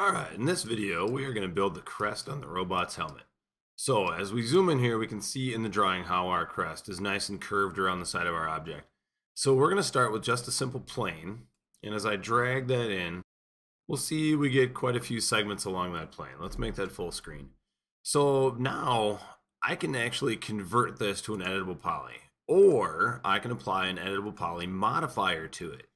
Alright, in this video, we are going to build the crest on the robot's helmet. So, as we zoom in here, we can see in the drawing how our crest is nice and curved around the side of our object. So we're going to start with just a simple plane, and as I drag that in, we'll see we get quite a few segments along that plane. Let's make that full screen. So now, I can actually convert this to an editable poly, or I can apply an editable poly modifier to it.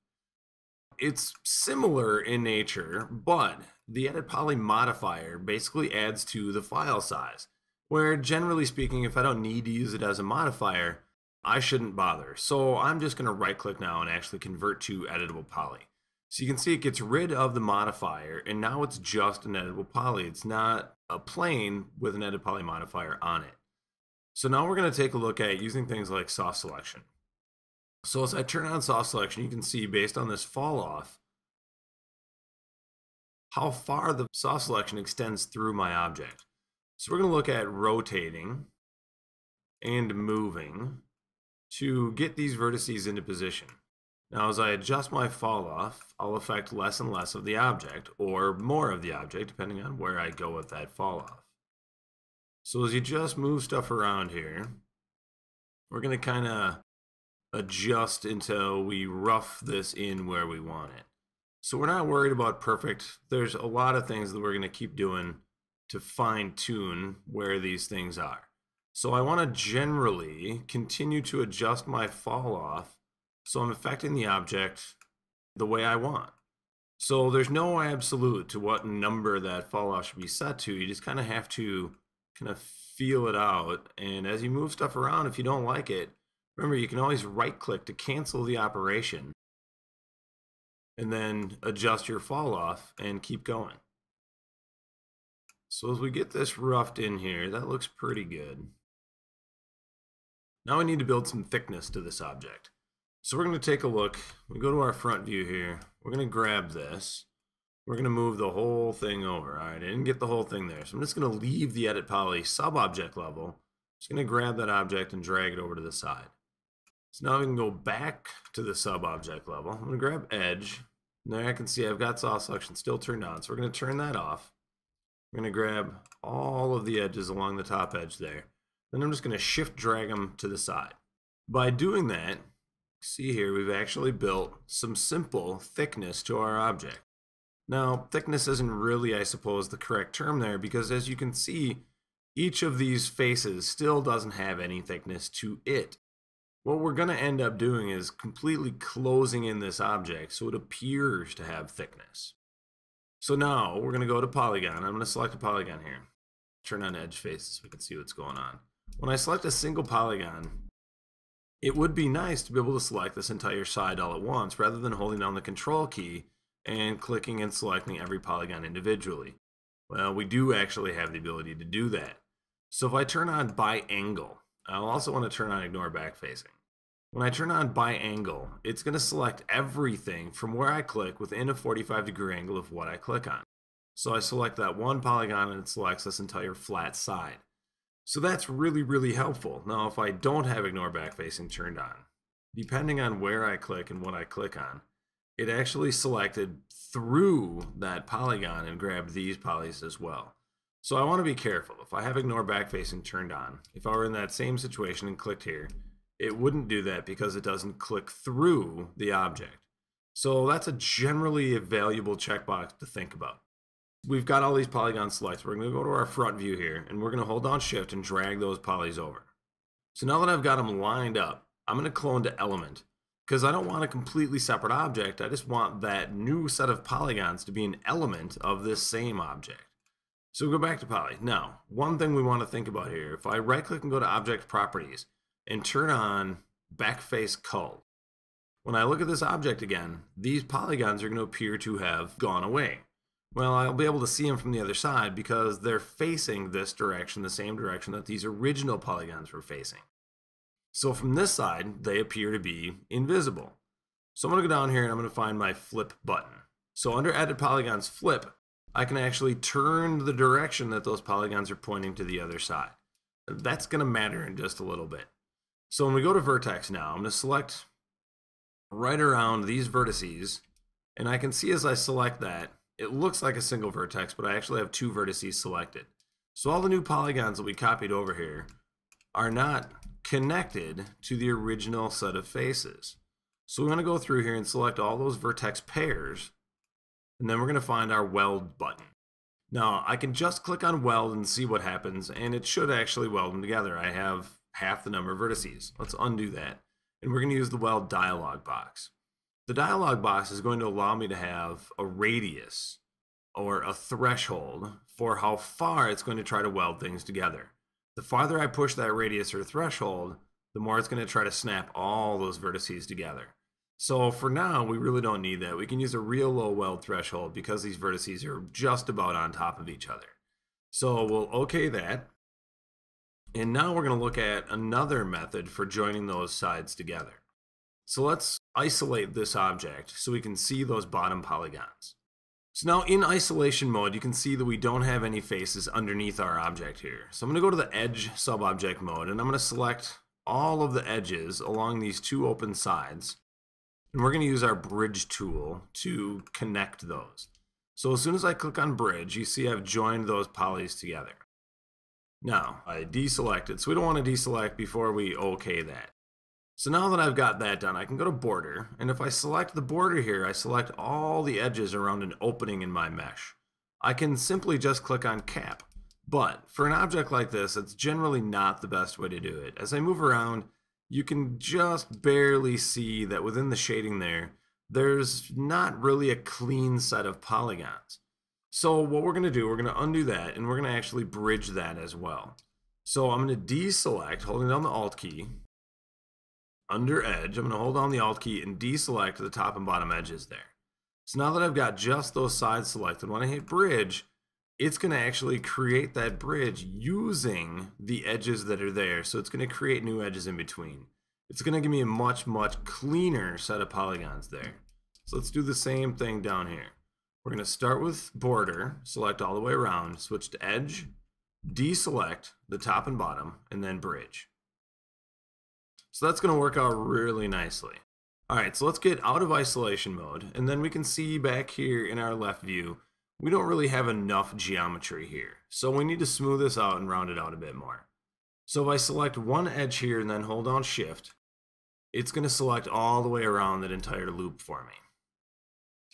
It's similar in nature, but the edit poly modifier basically adds to the file size, where generally speaking, if I don't need to use it as a modifier, I shouldn't bother. So I'm just going to right click now and actually convert to editable poly. So you can see it gets rid of the modifier, and now it's just an editable poly. It's not a plane with an edit poly modifier on it. So now we're going to take a look at using things like soft selection. So as I turn on soft selection, you can see based on this fall off, how far the soft selection extends through my object. So we're going to look at rotating and moving to get these vertices into position. Now as I adjust my fall off, I'll affect less and less of the object, or more of the object, depending on where I go with that fall off. So as you just move stuff around here, we're going to kind of adjust until we rough this in where we want it. So we're not worried about perfect. There's a lot of things that we're going to keep doing to fine tune where these things are. So I want to generally continue to adjust my fall off so I'm affecting the object the way I want. So there's no absolute to what number that fall off should be set to. You just kind of have to kind of feel it out. And as you move stuff around, if you don't like it, remember, you can always right-click to cancel the operation and then adjust your fall off and keep going. So as we get this roughed in here, that looks pretty good. Now we need to build some thickness to this object. So we're going to take a look. We go to our front view here. We're going to grab this. We're going to move the whole thing over. All right, I didn't get the whole thing there. So I'm just going to leave the edit poly sub-object level. Just going to grab that object and drag it over to the side. So now we can go back to the sub-object level. I'm going to grab edge. And there I can see I've got soft selection still turned on. So we're going to turn that off. We're going to grab all of the edges along the top edge there. Then I'm just going to shift drag them to the side. By doing that, see here, we've actually built some simple thickness to our object. Now, thickness isn't really, I suppose, the correct term there, because as you can see, each of these faces still doesn't have any thickness to it. What we're going to end up doing is completely closing in this object so it appears to have thickness. So now we're going to go to polygon. I'm going to select a polygon here. Turn on edge faces so we can see what's going on. When I select a single polygon, it would be nice to be able to select this entire side all at once rather than holding down the control key and clicking and selecting every polygon individually. Well, we do actually have the ability to do that. So if I turn on by angle, I'll also want to turn on ignore backfacing. When I turn on by angle, it's going to select everything from where I click within a 45-degree angle of what I click on. So I select that one polygon and it selects this entire flat side. So that's really, really helpful. Now if I don't have ignore backfacing turned on, depending on where I click and what I click on, it actually selected through that polygon and grabbed these polys as well. So I want to be careful. If I have ignore backfacing turned on, if I were in that same situation and clicked here, it wouldn't do that because it doesn't click through the object. So that's a generally valuable checkbox to think about. We've got all these polygons selected. We're going to go to our front view here, and we're going to hold down shift and drag those polys over. So now that I've got them lined up, I'm going to clone to element because I don't want a completely separate object. I just want that new set of polygons to be an element of this same object. So we'll go back to poly. Now, one thing we want to think about here, if I right click and go to object properties and turn on backface cull, when I look at this object again, these polygons are going to appear to have gone away. Well, I'll be able to see them from the other side because they're facing this direction, the same direction that these original polygons were facing. So from this side, they appear to be invisible. So I'm going to go down here and I'm going to find my flip button. So under edit polygons flip, I can actually turn the direction that those polygons are pointing to the other side. That's going to matter in just a little bit. So when we go to vertex now, I'm going to select right around these vertices, and I can see as I select that, it looks like a single vertex, but I actually have 2 vertices selected. So all the new polygons that we copied over here are not connected to the original set of faces. So we're going to go through here and select all those vertex pairs, and then we're going to find our weld button. Now I can just click on weld and see what happens, and it should actually weld them together. I have half the number of vertices. Let's undo that, and we're going to use the weld dialog box. The dialog box is going to allow me to have a radius or a threshold for how far it's going to try to weld things together. The farther I push that radius or threshold, the more it's going to try to snap all those vertices together. So for now, we really don't need that. We can use a real low weld threshold because these vertices are just about on top of each other. So we'll OK that. And now we're going to look at another method for joining those sides together. So let's isolate this object so we can see those bottom polygons. So now in isolation mode, you can see that we don't have any faces underneath our object here. So I'm going to go to the edge subobject mode, and I'm going to select all of the edges along these 2 open sides. And we're going to use our bridge tool to connect those. So as soon as I click on bridge, you see I've joined those polys together. Now I deselected, so we don't want to deselect before we OK that. So now that I've got that done, I can go to border, and if I select the border here, I select all the edges around an opening in my mesh. I can simply just click on cap, but for an object like this, it's generally not the best way to do it. As I move around, you can just barely see that within the shading there's not really a clean set of polygons. So what we're going to do, we're going to undo that, and we're going to actually bridge that as well. So I'm going to deselect, holding down the Alt key. Under edge, I'm going to hold down the Alt key and deselect the top and bottom edges there. So now that I've got just those sides selected, when I hit bridge, it's going to actually create that bridge using the edges that are there. So it's going to create new edges in between. It's going to give me a much cleaner set of polygons there. So let's do the same thing down here. We're going to start with border, select all the way around, switch to edge, deselect the top and bottom, and then bridge. So that's going to work out really nicely. Alright, so let's get out of isolation mode, and then we can see back here in our left view, we don't really have enough geometry here. So we need to smooth this out and round it out a bit more. So if I select one edge here and then hold down shift, it's going to select all the way around that entire loop for me.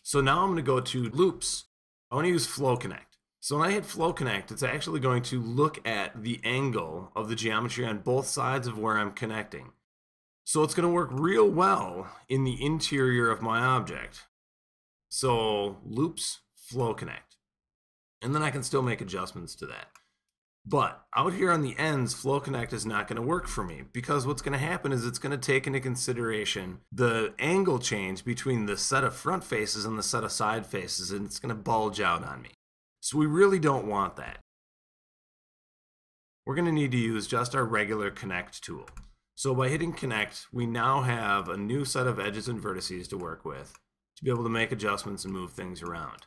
So now I'm going to go to loops. I want to use Flow Connect. So when I hit Flow Connect, it's actually going to look at the angle of the geometry on both sides of where I'm connecting. So it's going to work real well in the interior of my object. So loops, Flow Connect. And then I can still make adjustments to that. But out here on the ends, Flow Connect is not going to work for me because what's going to happen is it's going to take into consideration the angle change between the set of front faces and the set of side faces, and it's going to bulge out on me. So we really don't want that. We're going to need to use just our regular Connect tool. So by hitting Connect, we now have a new set of edges and vertices to work with to be able to make adjustments and move things around.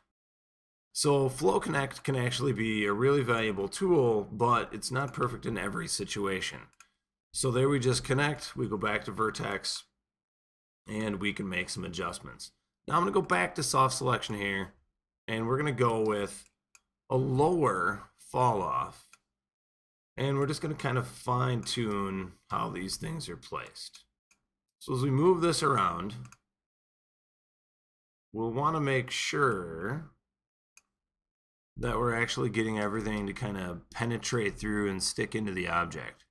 So Flow Connect can actually be a really valuable tool, but it's not perfect in every situation. So there we just connect, we go back to vertex, and we can make some adjustments. Now I'm going to go back to soft selection here, and we're going to go with a lower fall off. And we're just going to kind of fine tune how these things are placed. So as we move this around, we'll want to make sure that we're actually getting everything to kind of penetrate through and stick into the object.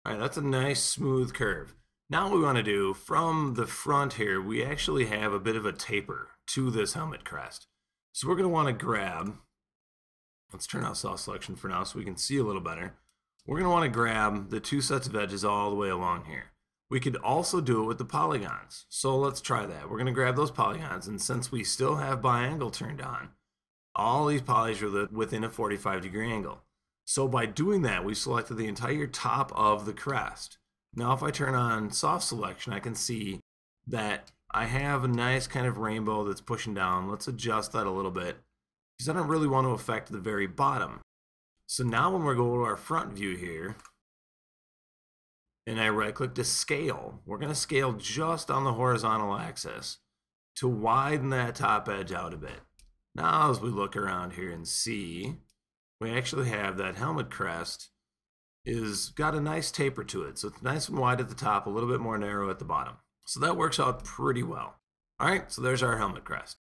All right, that's a nice smooth curve. Now what we want to do, from the front here, we actually have a bit of a taper to this helmet crest. So we're going to want to grab, let's turn out soft selection for now so we can see a little better. We're going to want to grab the 2 sets of edges all the way along here. We could also do it with the polygons. So let's try that. We're going to grab those polygons, and since we still have biangle turned on, all these polys are within a 45-degree angle. So by doing that, we selected the entire top of the crest. Now if I turn on soft selection, I can see that I have a nice kind of rainbow that's pushing down. Let's adjust that a little bit because I don't really want to affect the very bottom. So now when we go to our front view here, and I right click to scale, we're going to scale just on the horizontal axis to widen that top edge out a bit. Now as we look around here and see, we actually have that helmet crest is got a nice taper to it. So it's nice and wide at the top, a little bit more narrow at the bottom. So that works out pretty well. All right, so there's our helmet crest.